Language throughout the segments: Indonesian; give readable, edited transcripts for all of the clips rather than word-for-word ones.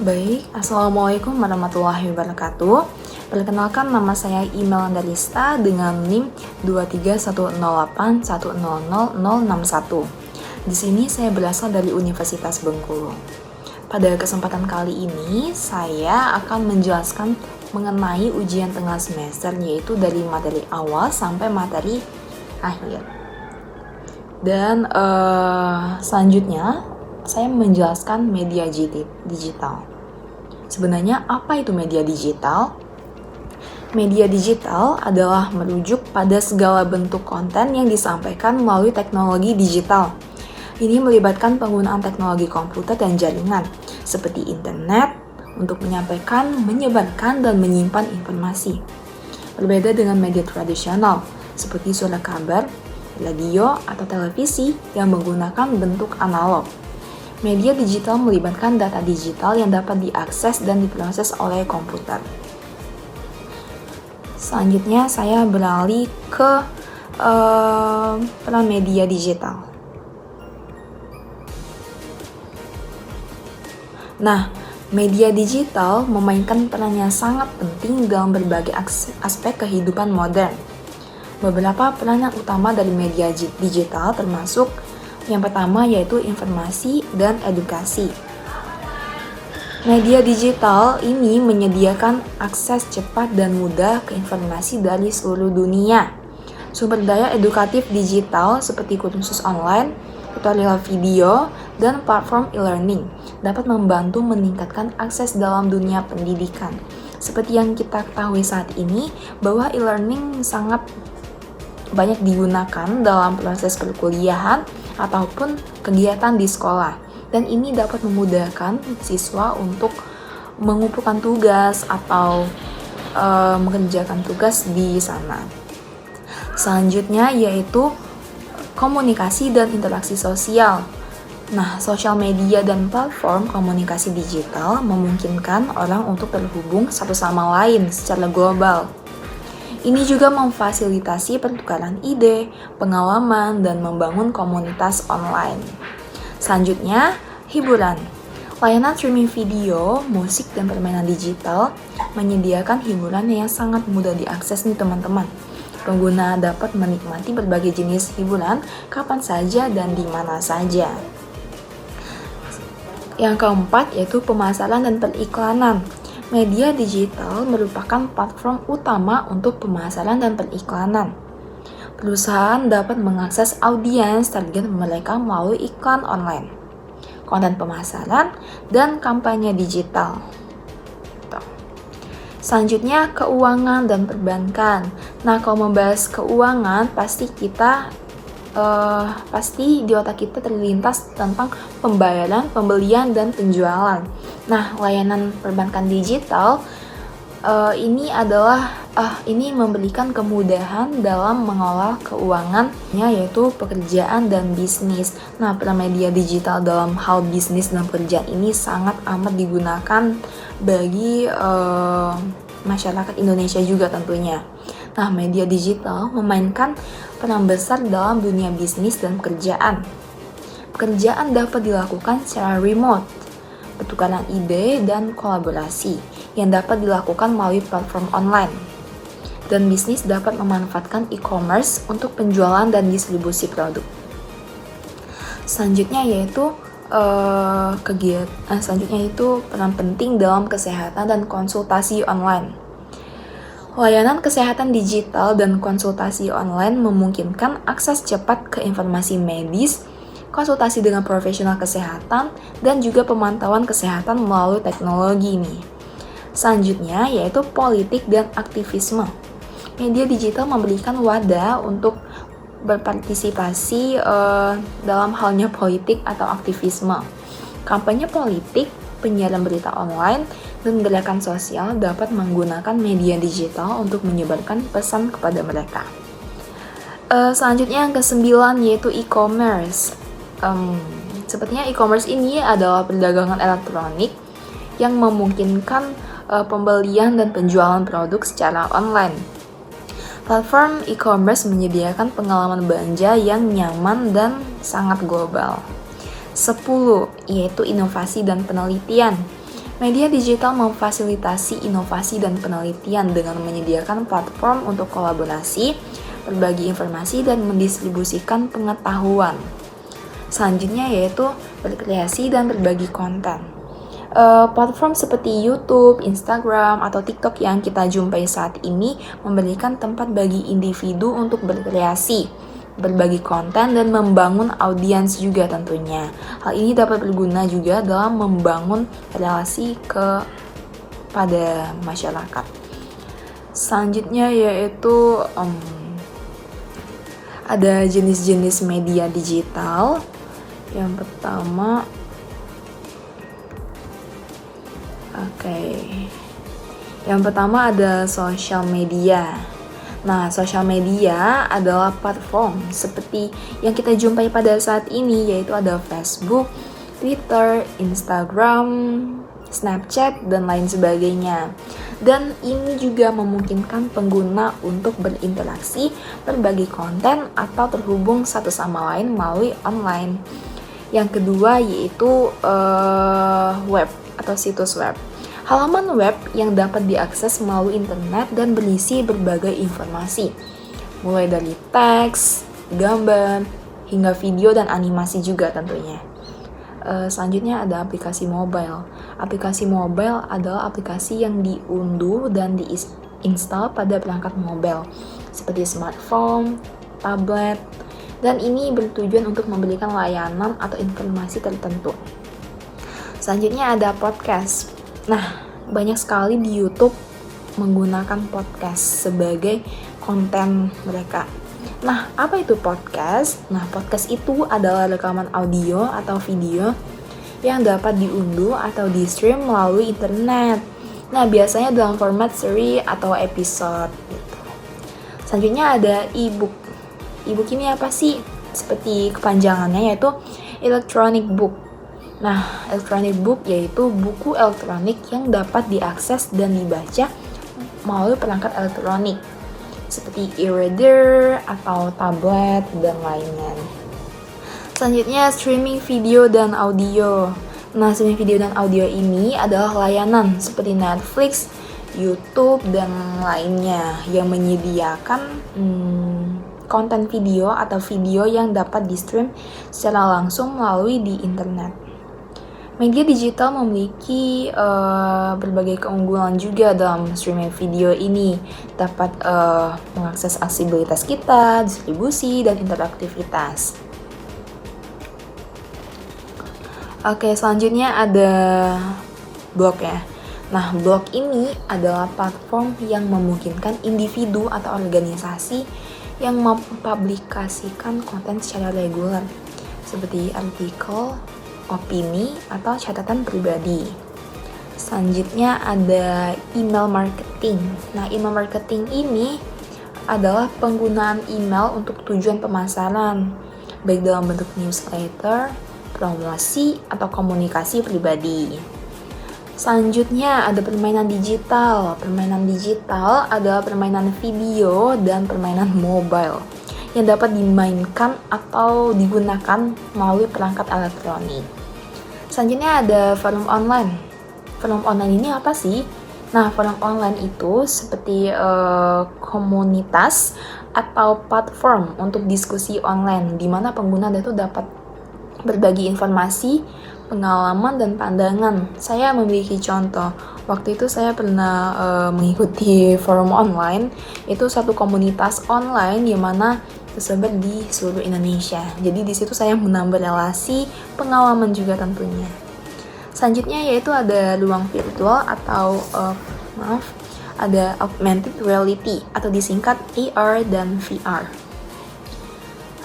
Baik, Assalamualaikum warahmatullahi wabarakatuh. Perkenalkan, nama saya Imelanda Lista dengan NIM 23108100061. Di sini saya berasal dari Universitas Bengkulu. Pada kesempatan kali ini, saya akan menjelaskan mengenai ujian tengah semester, yaitu dari materi awal sampai materi akhir. Dan selanjutnya, saya menjelaskan media digital. Sebenarnya apa itu media digital? Media digital adalah merujuk pada segala bentuk konten yang disampaikan melalui teknologi digital. Ini melibatkan penggunaan teknologi komputer dan jaringan, seperti internet, untuk menyampaikan, menyebarkan, dan menyimpan informasi. Berbeda dengan media tradisional, seperti surat kabar, radio, atau televisi yang menggunakan bentuk analog. Media digital melibatkan data digital yang dapat diakses dan diproses oleh komputer. Selanjutnya saya beralih ke peran media digital. Nah, media digital memainkan peran yang sangat penting dalam berbagai aspek kehidupan modern. Beberapa peranan utama dari media digital termasuk yang pertama yaitu informasi dan edukasi. Media digital ini menyediakan akses cepat dan mudah ke informasi dari seluruh dunia. Sumber daya edukatif digital seperti kursus online, tutorial video, dan platform e-learning dapat membantu meningkatkan akses dalam dunia pendidikan. Seperti yang kita ketahui saat ini, bahwa e-learning sangat banyak digunakan dalam proses perkuliahan ataupun kegiatan di sekolah, dan ini dapat memudahkan siswa untuk mengumpulkan tugas atau mengerjakan tugas di sana. Selanjutnya yaitu komunikasi dan interaksi sosial. Nah, sosial media dan platform komunikasi digital memungkinkan orang untuk terhubung satu sama lain secara global. Ini juga memfasilitasi pertukaran ide, pengalaman, dan membangun komunitas online. Selanjutnya, hiburan. Layanan streaming video, musik, dan permainan digital menyediakan hiburan yang sangat mudah diakses nih teman-teman. Pengguna dapat menikmati berbagai jenis hiburan kapan saja dan di mana saja. Yang keempat yaitu pemasaran dan periklanan. Media digital merupakan platform utama untuk pemasaran dan periklanan. Perusahaan dapat mengakses audiens target mereka melalui iklan online, konten pemasaran, dan kampanye digital. Selanjutnya, keuangan dan perbankan. Nah, kalau membahas keuangan, pasti di otak kita terlintas tentang pembayaran, pembelian, dan penjualan. Nah, layanan perbankan digital ini memberikan kemudahan dalam mengolah keuangannya, yaitu pekerjaan dan bisnis. Nah, peran media digital dalam hal bisnis dan pekerjaan ini sangat amat digunakan bagi masyarakat Indonesia juga tentunya. Nah, media digital memainkan peran besar dalam dunia bisnis dan pekerjaan. Pekerjaan dapat dilakukan secara remote, pertukaran ide dan kolaborasi yang dapat dilakukan melalui platform online. Dan bisnis dapat memanfaatkan e-commerce untuk penjualan dan distribusi produk. Selanjutnya yaitu peran penting dalam kesehatan dan konsultasi online. Layanan kesehatan digital dan konsultasi online memungkinkan akses cepat ke informasi medis, konsultasi dengan profesional kesehatan, dan juga pemantauan kesehatan melalui teknologi ini. Selanjutnya yaitu politik dan aktivisme. Media digital memberikan wadah untuk berpartisipasi dalam halnya politik atau aktivisme. Kampanye politik, penyiaran berita online, dan gerakan sosial dapat menggunakan media digital untuk menyebarkan pesan kepada mereka. Selanjutnya yang ke-9 yaitu e-commerce. Sepertinya e-commerce ini adalah perdagangan elektronik yang memungkinkan pembelian dan penjualan produk secara online. Platform e-commerce menyediakan pengalaman belanja yang nyaman dan sangat global. 10. Yaitu inovasi dan penelitian. Media digital memfasilitasi inovasi dan penelitian dengan menyediakan platform untuk kolaborasi, berbagi informasi, dan mendistribusikan pengetahuan. Selanjutnya yaitu berkreasi dan berbagi konten. Platform seperti YouTube, Instagram, atau TikTok yang kita jumpai saat ini memberikan tempat bagi individu untuk berkreasi, berbagi konten, dan membangun audiens juga tentunya. Hal ini dapat berguna juga dalam membangun relasi kepada masyarakat. Selanjutnya yaitu ada jenis-jenis media digital. Yang pertama, yang pertama ada sosial media. Nah, sosial media adalah platform seperti yang kita jumpai pada saat ini, yaitu ada Facebook, Twitter, Instagram, Snapchat, dan lain sebagainya. Dan ini juga memungkinkan pengguna untuk berinteraksi, berbagi konten, atau terhubung satu sama lain melalui online. Yang kedua yaitu web atau situs web. Halaman web yang dapat diakses melalui internet dan berisi berbagai informasi, mulai dari teks, gambar, hingga video dan animasi juga tentunya. Selanjutnya ada aplikasi mobile. Aplikasi mobile adalah aplikasi yang diunduh dan diinstal pada perangkat mobile, seperti smartphone, tablet, dan ini bertujuan untuk memberikan layanan atau informasi tertentu. Selanjutnya ada podcast. Nah, banyak sekali di YouTube menggunakan podcast sebagai konten mereka. Nah, apa itu podcast? Nah, podcast itu adalah rekaman audio atau video yang dapat diunduh atau di-stream melalui internet. Nah, biasanya dalam format seri atau episode gitu. Selanjutnya ada e-book. E-book ini apa sih? Seperti kepanjangannya yaitu electronic book. Nah, electronic book yaitu buku elektronik yang dapat diakses dan dibaca melalui perangkat elektronik seperti e-reader atau tablet dan lainnya. Selanjutnya streaming video dan audio. Nah, streaming video dan audio ini adalah layanan seperti Netflix, YouTube, dan lainnya yang menyediakan konten video atau video yang dapat di-stream secara langsung melalui di internet. Media digital memiliki berbagai keunggulan juga dalam streaming video ini. Dapat mengakses aksesibilitas kita, distribusi, dan interaktivitas. Oke, selanjutnya ada blog ya. Nah, blog ini adalah platform yang memungkinkan individu atau organisasi yang mempublikasikan konten secara reguler, seperti artikel, opini, atau catatan pribadi. Selanjutnya ada email marketing. Nah, email marketing ini adalah penggunaan email untuk tujuan pemasaran, baik dalam bentuk newsletter, promosi, atau komunikasi pribadi. Selanjutnya ada permainan digital. Permainan digital adalah permainan video dan permainan mobile yang dapat dimainkan atau digunakan melalui perangkat elektronik. Selanjutnya ada forum online. Forum online ini apa sih? Nah, forum online itu seperti komunitas atau platform untuk diskusi online di mana pengguna itu dapat berbagi informasi, pengalaman, dan pandangan. Saya memiliki contoh. Waktu itu saya pernah mengikuti forum online. Itu satu komunitas online yang mana tersebar di seluruh Indonesia. Jadi di situ saya menambah relasi, pengalaman juga tentunya. Selanjutnya yaitu ada ruang virtual atau ada augmented reality atau disingkat AR dan VR.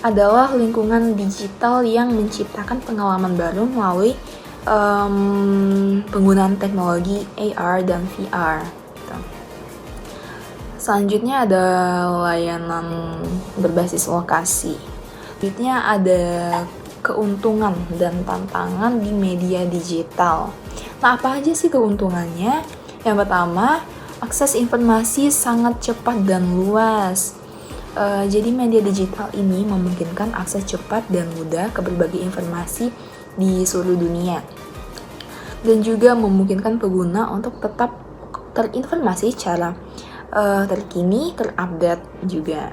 Adalah lingkungan digital yang menciptakan pengalaman baru melalui penggunaan teknologi AR dan VR. Selanjutnya ada layanan berbasis lokasi. Selanjutnya ada keuntungan dan tantangan di media digital. Nah, apa aja sih keuntungannya? Yang pertama, akses informasi sangat cepat dan luas. Jadi media digital ini memungkinkan akses cepat dan mudah ke berbagai informasi di seluruh dunia. dan juga memungkinkan pengguna untuk tetap terinformasi secara terkini, terupdate juga.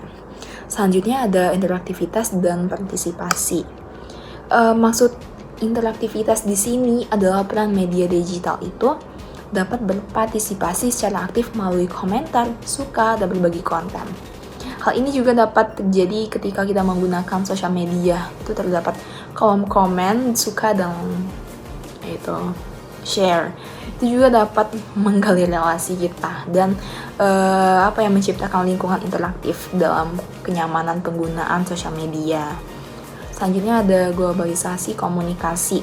Selanjutnya ada interaktivitas dan partisipasi. Maksud interaktivitas di sini adalah peran media digital itu dapat berpartisipasi secara aktif melalui komentar, suka, dan berbagi konten. Hal ini juga dapat terjadi ketika kita menggunakan sosial media. Itu terdapat kolom komen, suka, dan share. Itu juga dapat menggali relasi kita dan menciptakan lingkungan interaktif dalam kenyamanan penggunaan sosial media. Selanjutnya ada globalisasi komunikasi.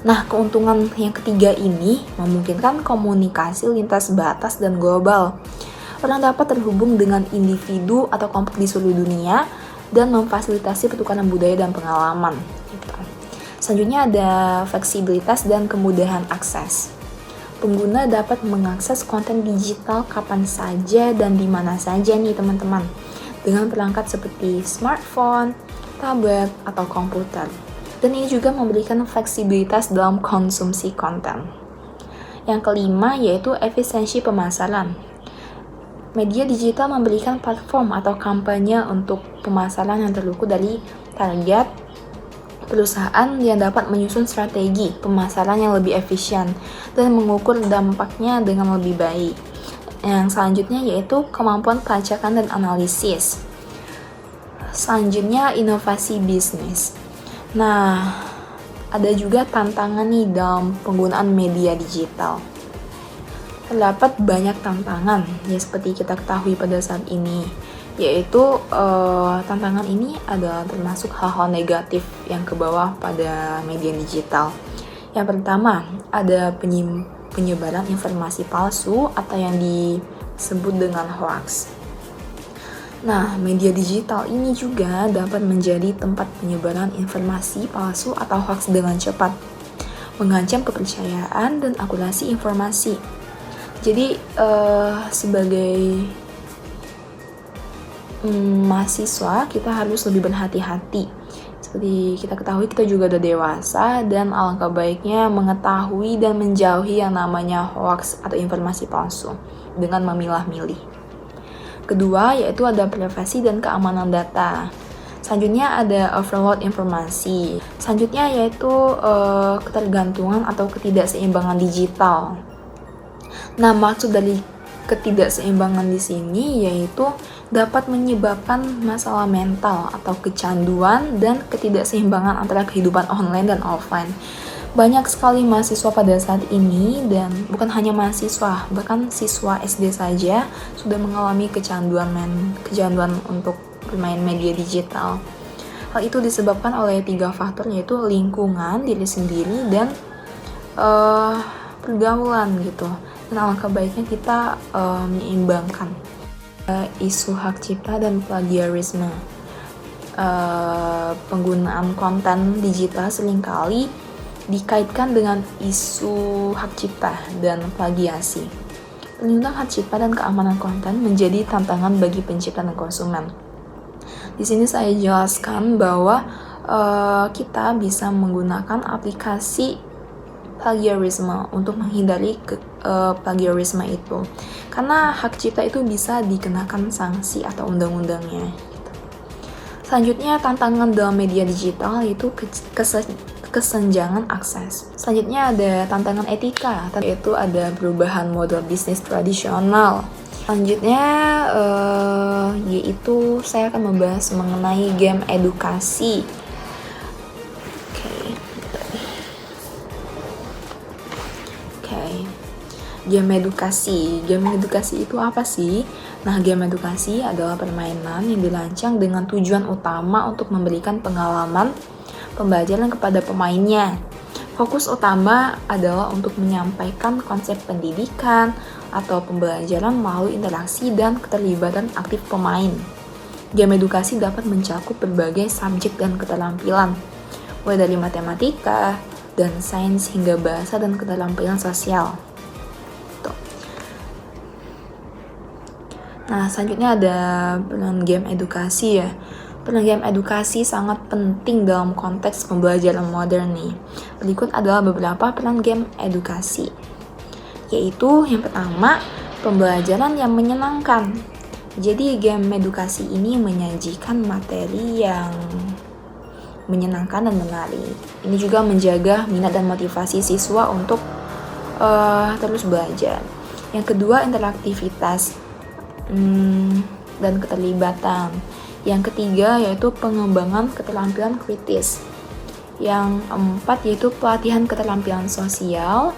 Nah, keuntungan yang ketiga ini memungkinkan komunikasi lintas batas dan global. Orang dapat terhubung dengan individu atau kelompok di seluruh dunia dan memfasilitasi pertukaran budaya dan pengalaman. Selanjutnya ada fleksibilitas dan kemudahan akses. Pengguna dapat mengakses konten digital kapan saja dan di mana saja nih teman-teman, dengan perangkat seperti smartphone, tablet, atau komputer. Dan ini juga memberikan fleksibilitas dalam konsumsi konten. Yang kelima yaitu efisiensi pemasaran. Media digital memberikan platform atau kampanye untuk pemasaran yang terluku dari target perusahaan yang dapat menyusun strategi pemasaran yang lebih efisien dan mengukur dampaknya dengan lebih baik. Yang selanjutnya yaitu kemampuan pelacakan dan analisis. Selanjutnya inovasi bisnis. Nah, ada juga tantangan nih dalam penggunaan media digital. Terdapat banyak tantangan ya seperti kita ketahui pada saat ini, yaitu tantangan ini adalah termasuk hal-hal negatif yang ke bawah pada media digital. Yang pertama, ada penyebaran informasi palsu atau yang disebut dengan hoax. Nah, media digital ini juga dapat menjadi tempat penyebaran informasi palsu atau hoax dengan cepat, mengancam kepercayaan dan akurasi informasi. Jadi, sebagai mahasiswa, kita harus lebih berhati-hati. Seperti kita ketahui, kita juga udah dewasa dan alangkah baiknya mengetahui dan menjauhi yang namanya hoax atau informasi palsu dengan memilah-milih. Kedua, yaitu ada privasi dan keamanan data. Selanjutnya ada overload informasi. Selanjutnya yaitu ketergantungan atau ketidakseimbangan digital. Nah, maksud dari ketidakseimbangan di sini yaitu dapat menyebabkan masalah mental atau kecanduan dan ketidakseimbangan antara kehidupan online dan offline. Banyak sekali mahasiswa pada saat ini, dan bukan hanya mahasiswa, bahkan siswa SD saja sudah mengalami kecanduan untuk bermain media digital. Hal itu disebabkan oleh 3 faktor, yaitu lingkungan, diri sendiri, dan pergaulan gitu. Dan alangkah baiknya kita menyeimbangkan isu hak cipta dan plagiarisme. Penggunaan konten digital seringkali dikaitkan dengan isu hak cipta dan plagiasi. Perlindungan hak cipta dan keamanan konten menjadi tantangan bagi pencipta dan konsumen. Di sini saya jelaskan bahwa kita bisa menggunakan aplikasi plagiarisme untuk menghindari plagiarisme itu, karena hak cipta itu bisa dikenakan sanksi atau undang-undangnya gitu. Selanjutnya, tantangan dalam media digital yaitu kesenjangan akses. Selanjutnya ada tantangan etika, yaitu ada perubahan model bisnis tradisional. Selanjutnya yaitu saya akan membahas mengenai game edukasi. Game edukasi itu apa sih? Nah, game edukasi adalah permainan yang dirancang dengan tujuan utama untuk memberikan pengalaman pembelajaran kepada pemainnya. Fokus utama adalah untuk menyampaikan konsep pendidikan atau pembelajaran melalui interaksi dan keterlibatan aktif pemain. Game edukasi dapat mencakup berbagai subjek dan keterampilan, mulai dari matematika dan sains hingga bahasa dan keterampilan sosial. Nah, selanjutnya ada peran game edukasi ya. Peran game edukasi sangat penting dalam konteks pembelajaran modern nih. Berikut adalah beberapa peran game edukasi. Yaitu yang pertama, pembelajaran yang menyenangkan. Jadi game edukasi ini menyajikan materi yang menyenangkan dan menarik. Ini juga menjaga minat dan motivasi siswa untuk terus belajar. Yang kedua, interaktivitas dan keterlibatan. Yang ketiga yaitu pengembangan keterampilan kritis. Yang keempat yaitu pelatihan keterampilan sosial.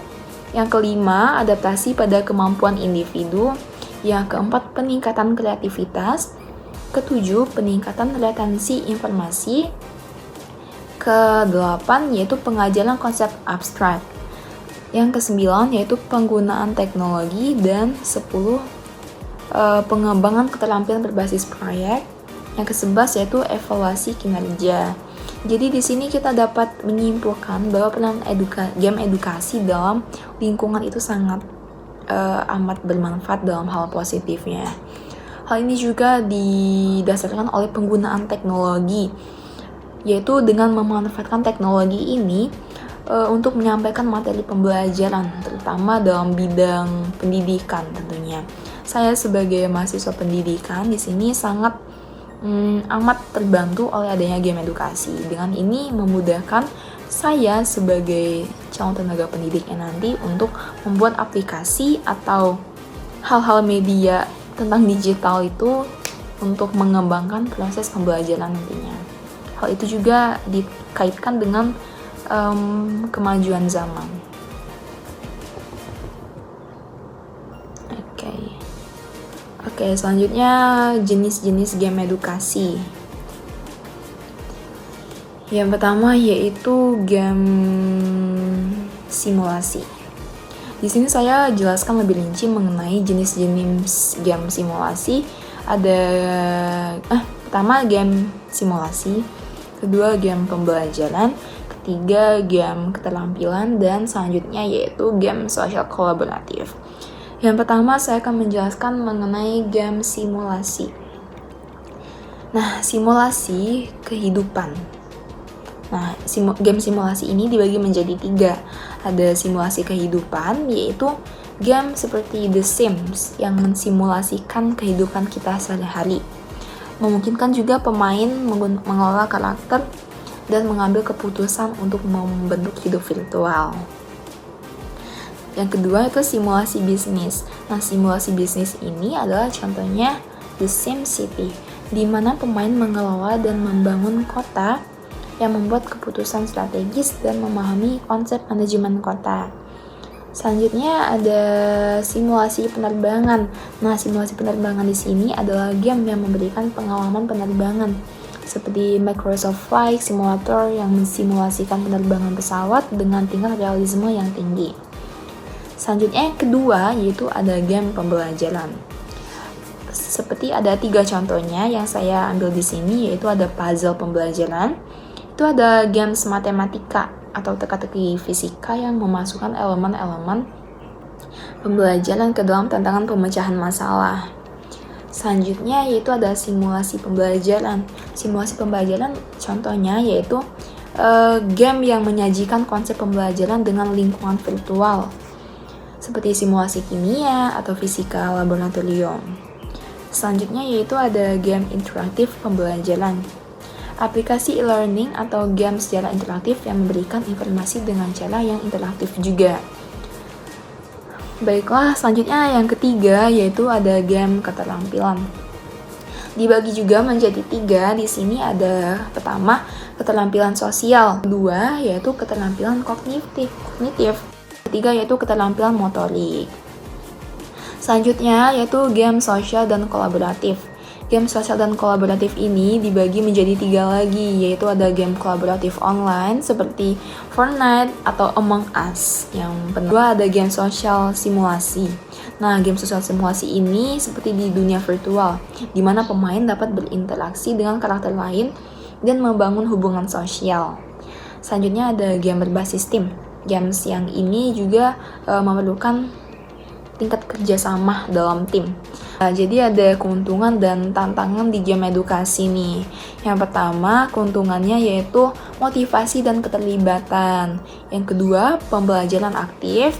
Yang kelima, adaptasi pada kemampuan individu. Yang keempat, peningkatan kreativitas. Ketujuh, peningkatan retensi informasi. Kedelapan yaitu pengajaran konsep abstrak. Yang kesembilan yaitu penggunaan teknologi. Dan 10, pengembangan keterampilan berbasis proyek. Yang ke-11 yaitu evaluasi kinerja. Jadi di sini kita dapat menyimpulkan bahwa peran game edukasi dalam lingkungan itu sangat amat bermanfaat dalam hal positifnya. Hal ini juga didasarkan oleh penggunaan teknologi, yaitu dengan memanfaatkan teknologi ini untuk menyampaikan materi pembelajaran, terutama dalam bidang pendidikan tentunya. Saya sebagai mahasiswa pendidikan di sini sangat amat terbantu oleh adanya game edukasi. Dengan ini memudahkan saya sebagai calon tenaga pendidiknya nanti untuk membuat aplikasi atau hal-hal media tentang digital itu untuk mengembangkan proses pembelajaran nantinya. Hal itu juga dikaitkan dengan kemajuan zaman. Oke, selanjutnya jenis-jenis game edukasi. Yang pertama yaitu game simulasi. Di sini saya jelaskan lebih rinci mengenai jenis-jenis game simulasi. Pertama game simulasi, kedua game pembelajaran, ketiga game keterampilan, dan selanjutnya yaitu game sosial kolaboratif. Yang pertama saya akan menjelaskan mengenai game simulasi. Nah, simulasi kehidupan. Nah, game simulasi ini dibagi menjadi 3. Ada simulasi kehidupan, yaitu game seperti The Sims yang mensimulasikan kehidupan kita sehari-hari. Memungkinkan juga pemain mengelola karakter dan mengambil keputusan untuk membentuk hidup virtual. Yang kedua itu simulasi bisnis. Nah, simulasi bisnis ini adalah contohnya The Sims City, di mana pemain mengelola dan membangun kota yang membuat keputusan strategis dan memahami konsep manajemen kota. Selanjutnya ada simulasi penerbangan. Nah, simulasi penerbangan di sini adalah game yang memberikan pengalaman penerbangan, seperti Microsoft Flight Simulator yang mensimulasikan penerbangan pesawat dengan tingkat realisme yang tinggi. Selanjutnya yang kedua yaitu ada game pembelajaran. Seperti ada 3 contohnya yang saya ambil di sini, yaitu ada puzzle pembelajaran, itu ada games matematika atau teka-teki fisika yang memasukkan elemen-elemen pembelajaran ke dalam tantangan pemecahan masalah. Selanjutnya yaitu ada simulasi pembelajaran. Simulasi pembelajaran contohnya yaitu game yang menyajikan konsep pembelajaran dengan lingkungan virtual, seperti simulasi kimia atau fisika laboratorium. Selanjutnya yaitu ada game interaktif pembelajaran. Aplikasi e-learning atau game secara interaktif yang memberikan informasi dengan cara yang interaktif juga. Baiklah, selanjutnya yang ketiga yaitu ada game keterampilan. Dibagi juga menjadi 3. Di sini ada pertama keterampilan sosial, kedua yaitu keterampilan kognitif. Ketiga yaitu keterampilan motorik. Selanjutnya yaitu game sosial dan kolaboratif. Game sosial dan kolaboratif ini dibagi menjadi 3 lagi, yaitu ada game kolaboratif online seperti Fortnite atau Among Us. Yang kedua ada game sosial simulasi. Nah, game sosial simulasi ini seperti di dunia virtual, di mana pemain dapat berinteraksi dengan karakter lain dan membangun hubungan sosial. Selanjutnya ada game berbasis tim. Games yang ini juga memerlukan tingkat kerjasama dalam tim. Jadi ada keuntungan dan tantangan di game edukasi nih. Yang pertama, keuntungannya yaitu motivasi dan keterlibatan. Yang kedua, pembelajaran aktif.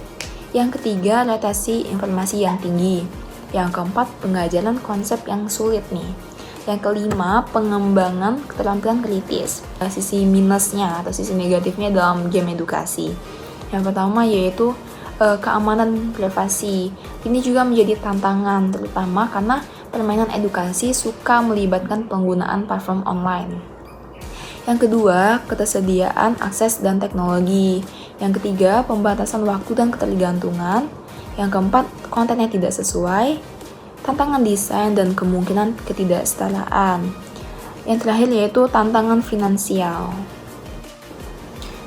Yang ketiga, retensi informasi yang tinggi. Yang keempat, pengajaran konsep yang sulit nih. Yang kelima, pengembangan keterampilan kritis. Sisi minusnya atau sisi negatifnya dalam game edukasi. Yang pertama yaitu keamanan privasi. Ini juga menjadi tantangan, terutama karena permainan edukasi suka melibatkan penggunaan platform online. Yang kedua, ketersediaan akses dan teknologi. Yang ketiga, pembatasan waktu dan ketergantungan. Yang keempat, konten yang tidak sesuai, tantangan desain dan kemungkinan ketidaksetaraan. Yang terakhir yaitu tantangan finansial.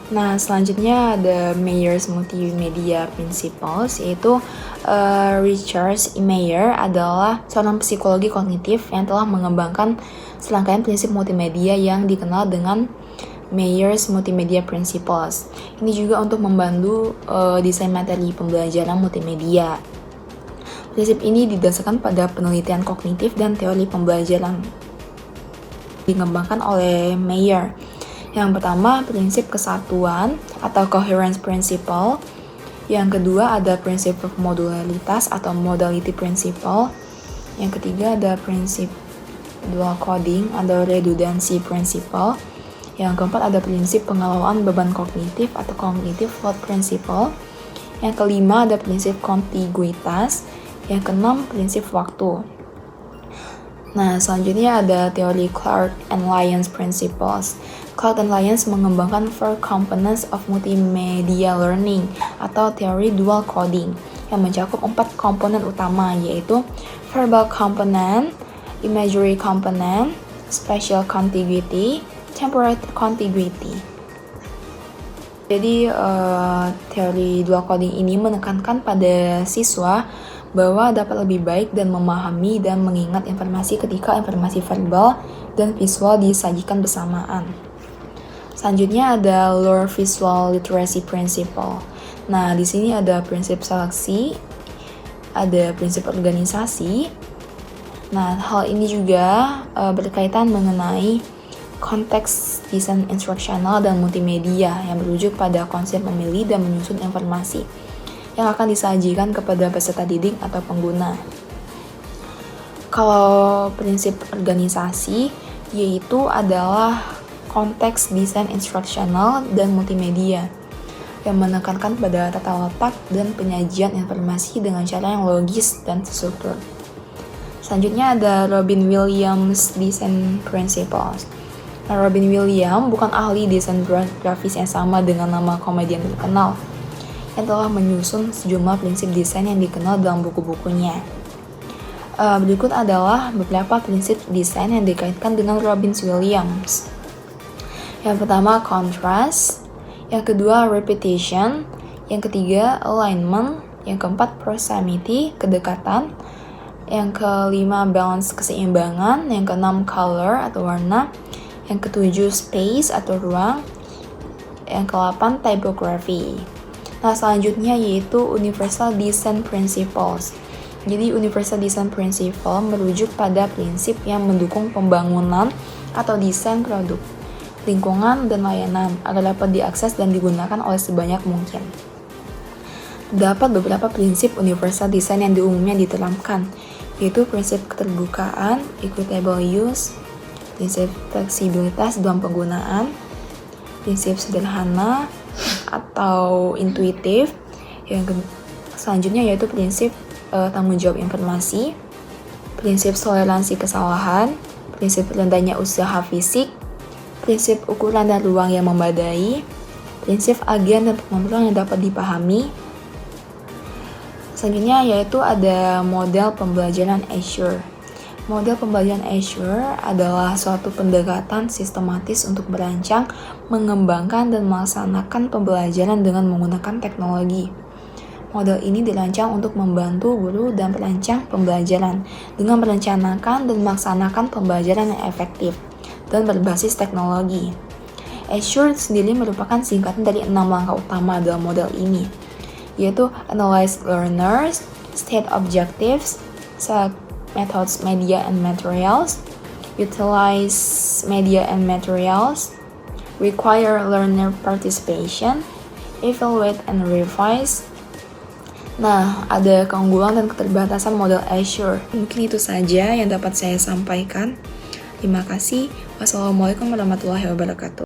Nah, selanjutnya ada Mayer's Multimedia Principles, yaitu Richard E. Mayer adalah seorang psikologi kognitif yang telah mengembangkan serangkaian prinsip multimedia yang dikenal dengan Mayer's Multimedia Principles. Ini juga untuk membantu desain materi pembelajaran multimedia. Prinsip ini didasarkan pada penelitian kognitif dan teori pembelajaran dikembangkan oleh Mayer. Yang pertama, prinsip kesatuan atau coherence principle. Yang kedua ada prinsip modularitas atau modality principle. Yang ketiga ada prinsip dual coding atau redundancy principle. Yang keempat ada prinsip pengelolaan beban kognitif atau cognitive load principle. Yang kelima ada prinsip kontiguitas. Yang keenam prinsip waktu. Nah, selanjutnya ada teori Clark and Lyons Principles. Clark and Lyons mengembangkan 4 components of multimedia learning atau teori dual coding yang mencakup 4 komponen utama, yaitu verbal component, imagery component, spatial contiguity, temporal contiguity. Jadi teori dual coding ini menekankan pada siswa bahwa dapat lebih baik dan memahami dan mengingat informasi ketika informasi verbal dan visual disajikan bersamaan. Selanjutnya ada Lower Visual Literacy Principle. Nah, di sini ada prinsip seleksi, ada prinsip organisasi. Nah, hal ini juga berkaitan mengenai konteks desain instruksional dan multimedia yang berujuk pada konsep memilih dan menyusun informasi yang akan disajikan kepada peserta didik atau pengguna. Kalau prinsip organisasi yaitu adalah konteks desain instruksional dan multimedia yang menekankan pada tata letak dan penyajian informasi dengan cara yang logis dan terstruktur. Selanjutnya ada Robin Williams Design Principles. Nah, Robin Williams bukan ahli desain grafis yang sama dengan nama komedian terkenal yang telah menyusun sejumlah prinsip desain yang dikenal dalam buku-bukunya. Berikut adalah beberapa prinsip desain yang dikaitkan dengan Robin Williams. Yang pertama, contrast. Yang kedua, repetition. Yang ketiga, alignment. Yang keempat, proximity, kedekatan. Yang kelima, balance, keseimbangan. Yang keenam, color atau warna. Yang ketujuh, space atau ruang. Yang kedelapan, typography. Nah, selanjutnya yaitu Universal Design Principles. Jadi, Universal Design Principle merujuk pada prinsip yang mendukung pembangunan atau desain produk, lingkungan, dan layanan agar dapat diakses dan digunakan oleh sebanyak mungkin. Terdapat beberapa prinsip Universal Design yang umumnya diterapkan, yaitu prinsip keterbukaan, equitable use, prinsip fleksibilitas dalam penggunaan, prinsip sederhana atau intuitif. Yang selanjutnya yaitu prinsip tanggung jawab informasi, prinsip toleransi kesalahan, prinsip rendahnya usaha fisik, prinsip ukuran dan ruang yang memadai, prinsip agen dan pengontrol yang dapat dipahami. Selanjutnya yaitu ada model pembelajaran Azure. Model pembelajaran Azure adalah suatu pendekatan sistematis untuk merancang, mengembangkan, dan melaksanakan pembelajaran dengan menggunakan teknologi. Model ini dirancang untuk membantu guru dan perancang pembelajaran dengan merencanakan dan melaksanakan pembelajaran yang efektif dan berbasis teknologi. Azure sendiri merupakan singkatan dari 6 langkah utama dalam model ini, yaitu Analyze Learners, State Objectives, Select methods media and materials, utilize media and materials, require learner participation, evaluate and revise. Nah, ada keunggulan dan keterbatasan model Azure. Mungkin itu saja yang dapat saya sampaikan. Terima kasih. Wassalamualaikum warahmatullahi wabarakatuh.